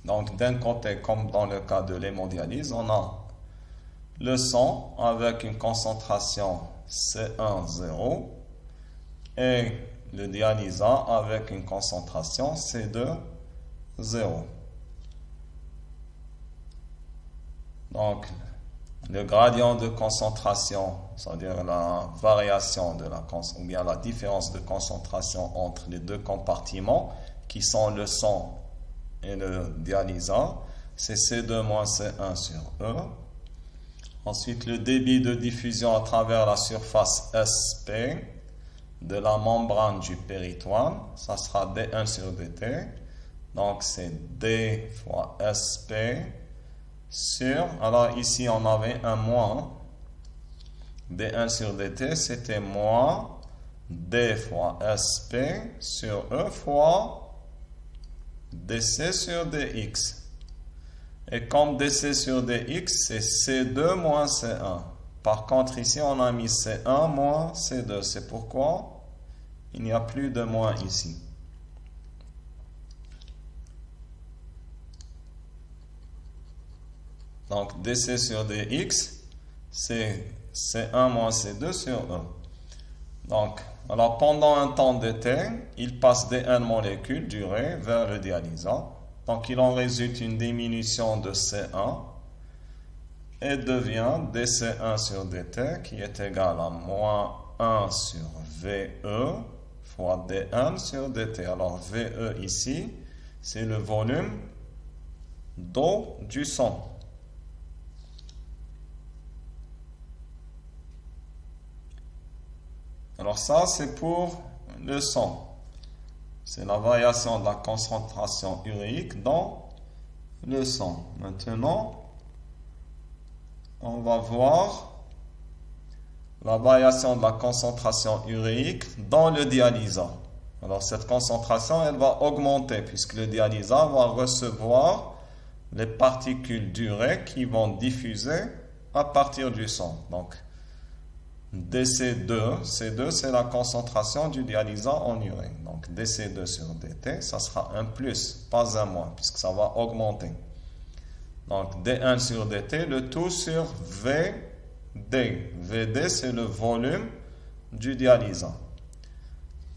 donc d'un côté, comme dans le cas de l'hémodialyse, on a le sang avec une concentration C1,0 et le dialysat avec une concentration C2,0. Donc, le gradient de concentration, c'est-à-dire la variation ou bien la différence de concentration entre les deux compartiments qui sont le sang et le dialysat, c'est C2 moins C1 sur E. Ensuite, le débit de diffusion à travers la surface SP de la membrane du péritoine, ça sera D1 sur DT. Donc, c'est D fois SP sur, alors ici on avait un moins, D1 sur DT, c'était moins D fois SP sur E fois DC sur DX. Et comme DC sur DX, c'est C2 moins C1. Par contre, ici, on a mis C1 moins C2. C'est pourquoi il n'y a plus de moins ici. Donc, DC sur DX, c'est C1 moins C2 sur E. Donc, alors pendant un temps d'été, il passe D1 molécules d'urée vers le dialysat. Donc, il en résulte une diminution de C1 et devient dC1 sur dt qui est égal à moins 1 sur VE fois D1 sur dt. Alors, VE ici, c'est le volume d'eau du sang. Alors ça, c'est pour le sang. C'est la variation de la concentration uréique dans le sang. Maintenant, on va voir la variation de la concentration uréique dans le dialysat. Alors cette concentration, elle va augmenter puisque le dialysat va recevoir les particules d'urée qui vont diffuser à partir du sang. Donc, dC2, C2 c'est la concentration du dialysat en urée. Donc dC2 sur dt, ça sera un plus, pas un moins, puisque ça va augmenter. Donc D1 sur dt, le tout sur VD. VD c'est le volume du dialysat.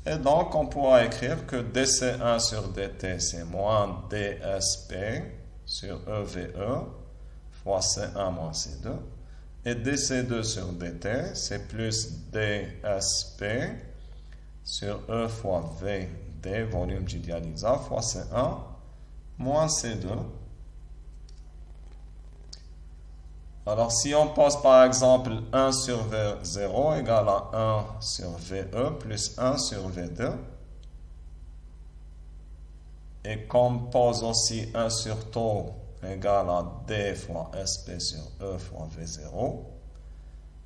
Et donc on pourra écrire que dC1 sur dt c'est moins DSP sur EVE fois C1 moins C2. Et dC2 sur dt, c'est plus DSP sur E fois VD, volume du dialysat, fois C1 moins C2. Alors, si on pose par exemple 1 sur V0 égale à 1 sur VE plus 1 sur V2, et qu'on pose aussi 1 sur taux égale à D fois SP sur E fois V0.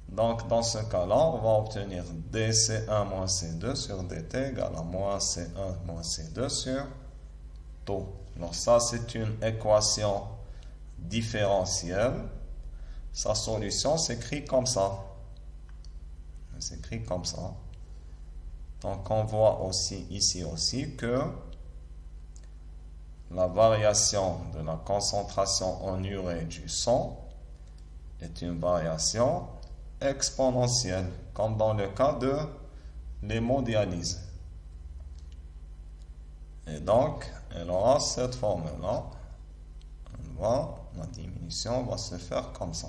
Donc, dans ce cas-là, on va obtenir dC1 moins C2 sur dt égale à moins C1 moins C2 sur taux. Alors ça, c'est une équation différentielle. Sa solution s'écrit comme ça. Elle s'écrit comme ça. Donc, on voit aussi ici aussi que la variation de la concentration en urée du sang est une variation exponentielle, comme dans le cas de l'hémodialyse. Et donc, elle aura cette formule-là. La diminution va se faire comme ça.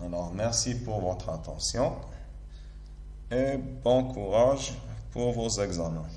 Alors, merci pour votre attention et bon courage pour vos examens.